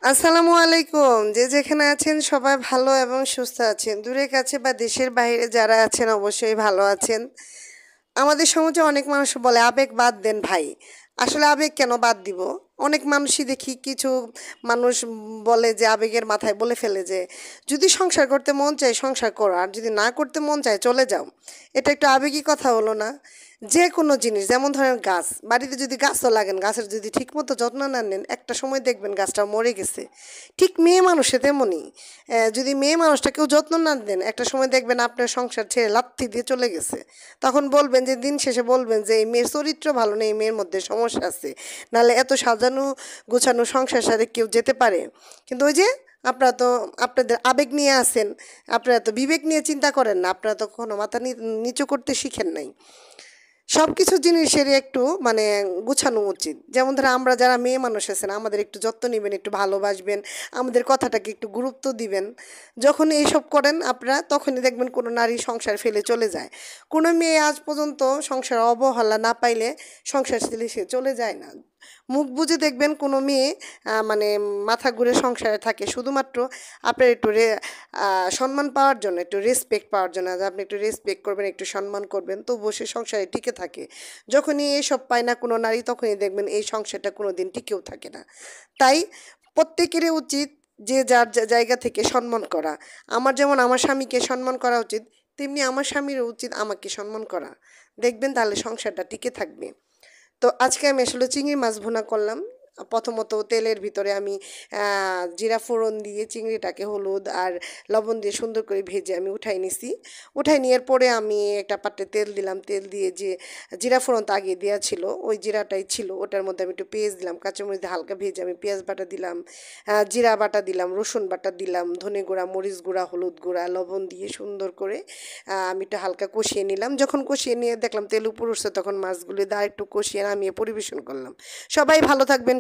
আসসালামু আলাইকুম। যে যেখানে আছেন সবাই ভালো এবং সুস্থ আছেন। দূরে কাছে বা দেশের বাইরে যারা আছেন অবশ্যই ভালো আছেন। আমাদের সমাজে অনেক মানুষ বলে আবেগ বাদ দেন ভাই। আসলে আবেগ কেন বাদ দিব? অনেক মানুষই দেখি কিছু মানুষ বলে যে আবেগের মাথায় বলে ফেলে যে যদি সংসার করতে মন চায় সংসার করো, আর যদি না করতে মন চায় চলে যাও। এটা একটু আবেগী কথা হলো না? যে কোনো জিনিস যেমন ধরেন গাছ, বাড়িতে যদি গাছও লাগেন, গাছের যদি ঠিকমতো যত্ন না নেন একটা সময় দেখবেন গাছটা মরে গেছে। ঠিক মেয়ে মানুষে তেমনই, যদি মেয়ে মানুষটা কেউ যত্ন না দেন একটা সময় দেখবেন আপনার সংসার ছেড়ে লাথি দিয়ে চলে গেছে। তখন বলবেন যে দিন শেষে বলবেন যে এই মেয়ের চরিত্র ভালো নেই, এই মেয়ের মধ্যে সমস্যা আছে, নাহলে এত সাজানো গোছানো সংসার সাথে কেউ যেতে পারে? কিন্তু ওই যে আপনারা তো আপনাদের আবেগ নিয়ে আছেন, আপনারা তো বিবেক নিয়ে চিন্তা করেন না, আপনারা তো কখনো মাথা নিচু করতে শিখেন নাই। সব কিছু জিনিসেরই একটু মানে গুছানো উচিত। যেমন ধরো আমরা যারা মেয়ে মানুষ আছেন আমাদের একটু যত্ন নেবেন, একটু ভালোবাসবেন, আমাদের কথাটাকে একটু গুরুত্ব দিবেন। যখন এইসব করেন আপনারা তখনই দেখবেন কোনো নারী সংসার ফেলে চলে যায়। কোনো মেয়ে আজ পর্যন্ত সংসার অবহেলা না পাইলে সংসার ছেড়ে সে চলে যায় না। মুখ বুজে দেখবেন কোনো মেয়ে মানে মাথা ঘুরে সংসারে থাকে শুধুমাত্র আপনার একটু সম্মান পাওয়ার জন্য, একটু রেসপেক্ট পাওয়ার জন্য, যে আপনি একটু রেসপেক্ট করবেন, একটু সম্মান করবেন, তবুও সে সংসারে টিকে থাকে। যখনই এইসব পায় না কোনো নারী তখনই দেখবেন এই সংসারটা কোনো দিন টিকেও থাকে না। তাই প্রত্যেকেরই উচিত যে যার জায়গা থেকে সম্মান করা। আমার যেমন আমার স্বামীকে সম্মান করা উচিত, তেমনি আমার স্বামীরও উচিত আমাকে সম্মান করা। দেখবেন তাহলে সংসারটা টিকে থাকবে। তো আজকে আমি আসলে চিংড়ি মাছ ভুনা করলাম। প্রথমত তেলের ভিতরে আমি জিরা ফোড়ন দিয়ে চিংড়িটাকে হলুদ আর লবণ দিয়ে সুন্দর করে ভেজে আমি উঠাই নিছি। উঠাই নেওয়ার পরে আমি একটা পাত্রে তেল দিলাম, তেল দিয়ে যে জিরা ফোড়ন তো আগে দেওয়া ছিল ওই জিরাটাই ছিল, ওটার মধ্যে আমি একটু পেঁয়াজ দিলাম, কাঁচামরিচ দিয়ে হালকা ভেজে আমি পেঁয়াজ বাটা দিলাম, জিরা বাটা দিলাম, রসুন বাটা দিলাম, ধনে গুঁড়া, মরিচ গুঁড়া, হলুদ গুঁড়া, লবণ দিয়ে সুন্দর করে আমি একটু হালকা কষিয়ে নিলাম। যখন কষিয়ে নিয়ে দেখলাম তেল উপর উঠছে তখন মাছগুলি দিয়ে একটু কষিয়ে নামিয়ে পরিবেশন করলাম। সবাই ভালো থাকবেন।